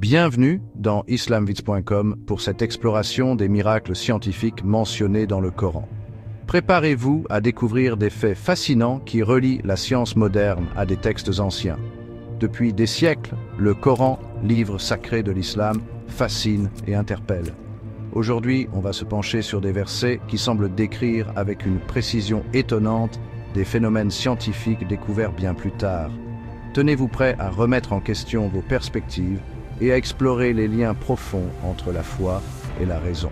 Bienvenue dans islamvitz.com pour cette exploration des miracles scientifiques mentionnés dans le Coran. Préparez-vous à découvrir des faits fascinants qui relient la science moderne à des textes anciens. Depuis des siècles, le Coran, livre sacré de l'islam, fascine et interpelle. Aujourd'hui, on va se pencher sur des versets qui semblent décrire avec une précision étonnante des phénomènes scientifiques découverts bien plus tard. Tenez-vous prêt à remettre en question vos perspectives et à explorer les liens profonds entre la foi et la raison.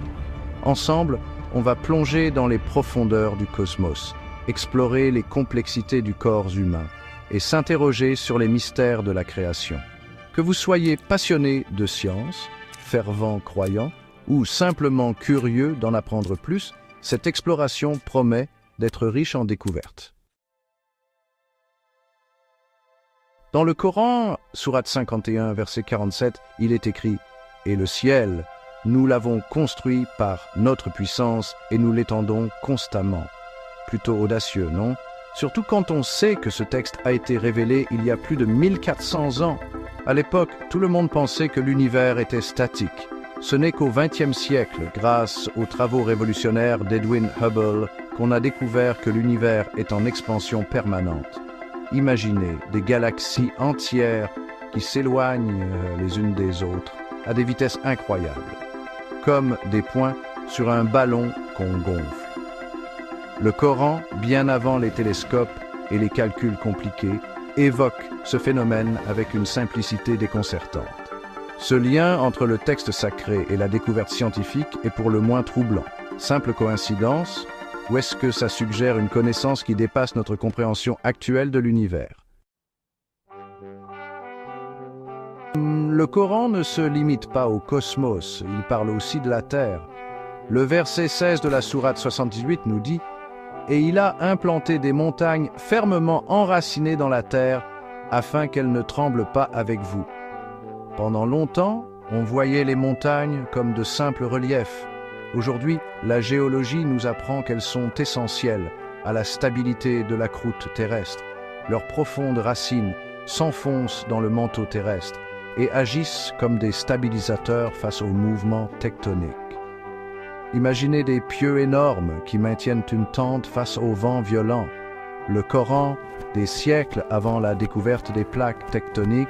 Ensemble, on va plonger dans les profondeurs du cosmos, explorer les complexités du corps humain et s'interroger sur les mystères de la création. Que vous soyez passionné de science, fervent croyant ou simplement curieux d'en apprendre plus, cette exploration promet d'être riche en découvertes. Dans le Coran, sourate 51, verset 47, il est écrit « Et le ciel, nous l'avons construit par notre puissance et nous l'étendons constamment. » Plutôt audacieux, non? Surtout quand on sait que ce texte a été révélé il y a plus de 1400 ans. À l'époque, tout le monde pensait que l'univers était statique. Ce n'est qu'au XXe siècle, grâce aux travaux révolutionnaires d'Edwin Hubble, qu'on a découvert que l'univers est en expansion permanente. Imaginez des galaxies entières qui s'éloignent les unes des autres à des vitesses incroyables, comme des points sur un ballon qu'on gonfle. Le Coran, bien avant les télescopes et les calculs compliqués, évoque ce phénomène avec une simplicité déconcertante. Ce lien entre le texte sacré et la découverte scientifique est pour le moins troublant. Simple coïncidence? Ou est-ce que ça suggère une connaissance qui dépasse notre compréhension actuelle de l'univers? Le Coran ne se limite pas au cosmos, il parle aussi de la Terre. Le verset 16 de la sourate 78 nous dit « Et il a implanté des montagnes fermement enracinées dans la terre, afin qu'elles ne tremblent pas avec vous. » Pendant longtemps, on voyait les montagnes comme de simples reliefs. Aujourd'hui, la géologie nous apprend qu'elles sont essentielles à la stabilité de la croûte terrestre. Leurs profondes racines s'enfoncent dans le manteau terrestre et agissent comme des stabilisateurs face aux mouvements tectoniques. Imaginez des pieux énormes qui maintiennent une tente face aux vents violents. Le Coran, des siècles avant la découverte des plaques tectoniques,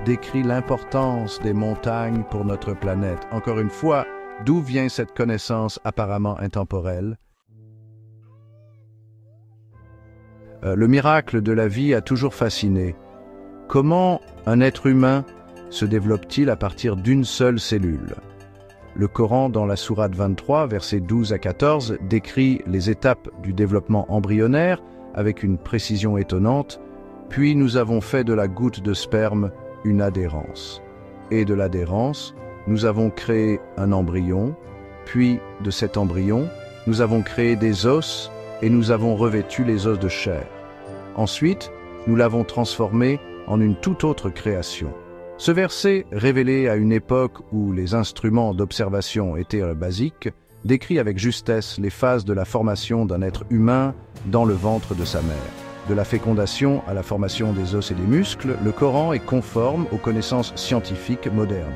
décrit l'importance des montagnes pour notre planète. Encore une fois, d'où vient cette connaissance apparemment intemporelle? Le miracle de la vie a toujours fasciné. Comment un être humain se développe-t-il à partir d'une seule cellule? Le Coran, dans la sourate 23, versets 12 à 14, décrit les étapes du développement embryonnaire avec une précision étonnante. Puis nous avons fait de la goutte de sperme une adhérence. Et de l'adhérence, nous avons créé un embryon, puis de cet embryon, nous avons créé des os et nous avons revêtu les os de chair. Ensuite, nous l'avons transformé en une toute autre création. Ce verset, révélé à une époque où les instruments d'observation étaient basiques, décrit avec justesse les phases de la formation d'un être humain dans le ventre de sa mère. De la fécondation à la formation des os et des muscles, le Coran est conforme aux connaissances scientifiques modernes.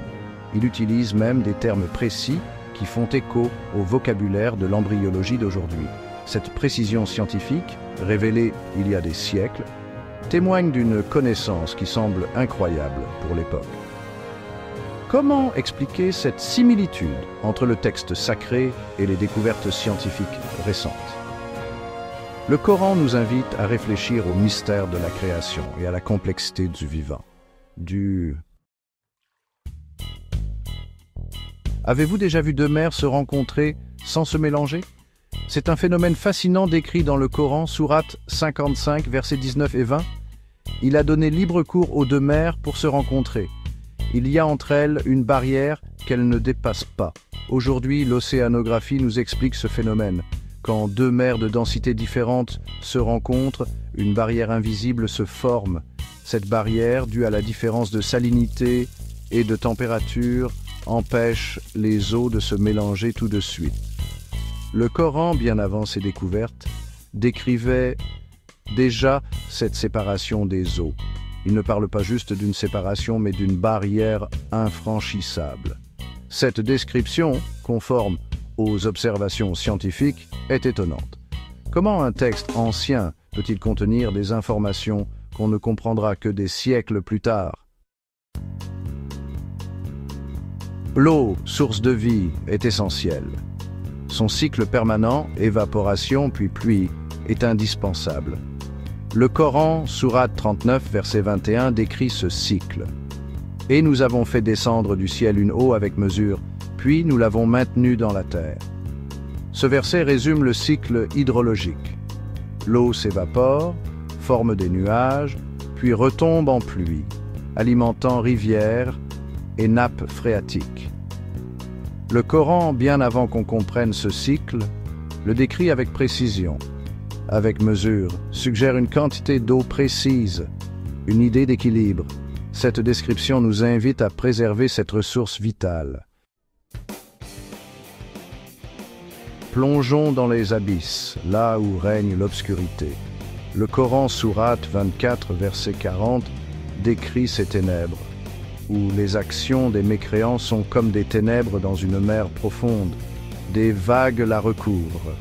Il utilise même des termes précis qui font écho au vocabulaire de l'embryologie d'aujourd'hui. Cette précision scientifique, révélée il y a des siècles, témoigne d'une connaissance qui semble incroyable pour l'époque. Comment expliquer cette similitude entre le texte sacré et les découvertes scientifiques récentes? Le Coran nous invite à réfléchir au mystère de la création et à la complexité du vivant. Avez-vous déjà vu deux mers se rencontrer sans se mélanger? C'est un phénomène fascinant décrit dans le Coran, sourate 55, versets 19 et 20. Il a donné libre cours aux deux mers pour se rencontrer. Il y a entre elles une barrière qu'elles ne dépassent pas. Aujourd'hui, l'océanographie nous explique ce phénomène. Quand deux mers de densités différentes se rencontrent, une barrière invisible se forme. Cette barrière, due à la différence de salinité et de température, empêche les eaux de se mélanger tout de suite. Le Coran, bien avant ses découvertes, décrivait déjà cette séparation des eaux. Il ne parle pas juste d'une séparation, mais d'une barrière infranchissable. Cette description, conforme aux observations scientifiques, est étonnante. Comment un texte ancien peut-il contenir des informations qu'on ne comprendra que des siècles plus tard? L'eau, source de vie, est essentielle. Son cycle permanent, évaporation puis pluie, est indispensable. Le Coran, sourate 39, verset 21, décrit ce cycle. « Et nous avons fait descendre du ciel une eau avec mesure, puis nous l'avons maintenue dans la terre. » Ce verset résume le cycle hydrologique. L'eau s'évapore, forme des nuages, puis retombe en pluie, alimentant rivières et nappes phréatiques. Le Coran, bien avant qu'on comprenne ce cycle, le décrit avec précision, avec mesure, suggère une quantité d'eau précise, une idée d'équilibre. Cette description nous invite à préserver cette ressource vitale. Plongeons dans les abysses, là où règne l'obscurité. Le Coran, sourate 24, verset 40, décrit ces ténèbres, où les actions des mécréants sont comme des ténèbres dans une mer profonde. Des vagues la recouvrent,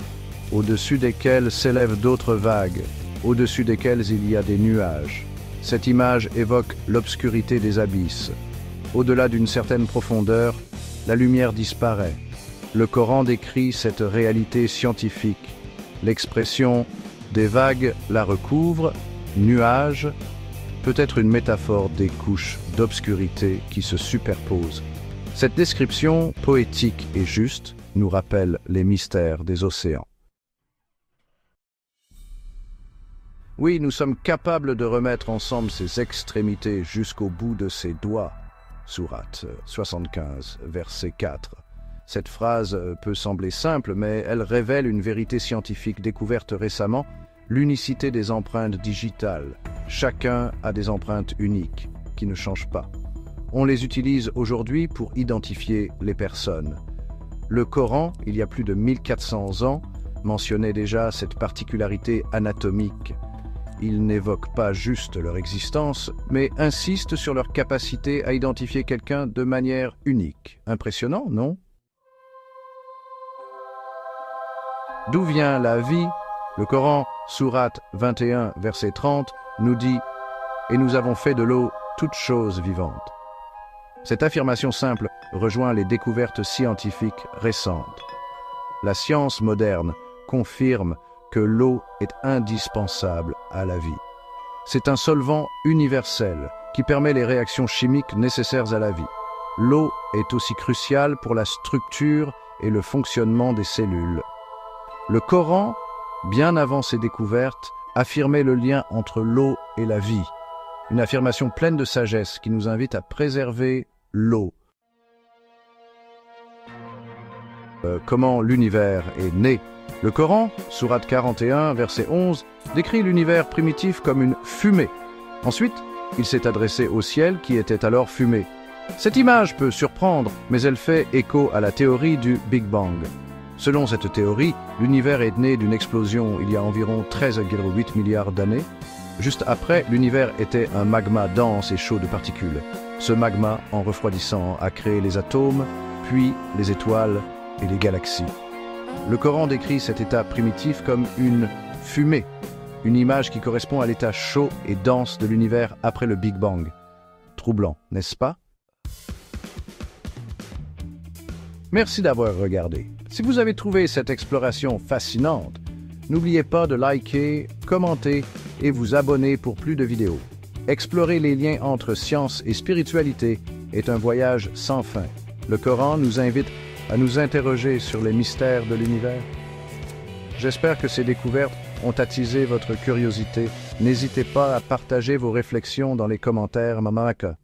au-dessus desquelles s'élèvent d'autres vagues, au-dessus desquelles il y a des nuages. Cette image évoque l'obscurité des abysses. Au-delà d'une certaine profondeur, la lumière disparaît. Le Coran décrit cette réalité scientifique. L'expression « des vagues la recouvrent »,« nuages », peut être une métaphore des couches d'obscurité qui se superposent. Cette description poétique et juste nous rappelle les mystères des océans. Oui, nous sommes capables de remettre ensemble ces extrémités jusqu'au bout de ses doigts. Sourate 75, verset 4. Cette phrase peut sembler simple, mais elle révèle une vérité scientifique découverte récemment, l'unicité des empreintes digitales. Chacun a des empreintes uniques, qui ne changent pas. On les utilise aujourd'hui pour identifier les personnes. Le Coran, il y a plus de 1400 ans, mentionnait déjà cette particularité anatomique. Il n'évoque pas juste leur existence, mais insiste sur leur capacité à identifier quelqu'un de manière unique. Impressionnant, non? D'où vient la vie? Le Coran, sourate 21, verset 30, nous dit « Et nous avons fait de l'eau toute chose vivante ». Cette affirmation simple rejoint les découvertes scientifiques récentes. La science moderne confirme que l'eau est indispensable à la vie. C'est un solvant universel qui permet les réactions chimiques nécessaires à la vie. L'eau est aussi cruciale pour la structure et le fonctionnement des cellules. Le Coran, bien avant ses découvertes, affirmait le lien entre l'eau et la vie. Une affirmation pleine de sagesse qui nous invite à préserver l'eau. Comment l'univers est né? Le Coran, sourate 41, verset 11, décrit l'univers primitif comme une fumée. Ensuite, il s'est adressé au ciel qui était alors fumé. Cette image peut surprendre, mais elle fait écho à la théorie du Big Bang. Selon cette théorie, l'univers est né d'une explosion il y a environ 13,8 milliards d'années. Juste après, l'univers était un magma dense et chaud de particules. Ce magma, en refroidissant, a créé les atomes, puis les étoiles et les galaxies. Le Coran décrit cet état primitif comme une fumée, une image qui correspond à l'état chaud et dense de l'univers après le Big Bang. Troublant, n'est-ce pas? Merci d'avoir regardé. Si vous avez trouvé cette exploration fascinante, n'oubliez pas de liker, commenter et vous abonner pour plus de vidéos. Explorer les liens entre science et spiritualité est un voyage sans fin. Le Coran nous invite à nous interroger sur les mystères de l'univers. J'espère que ces découvertes ont attisé votre curiosité. N'hésitez pas à partager vos réflexions dans les commentaires. Mamaka.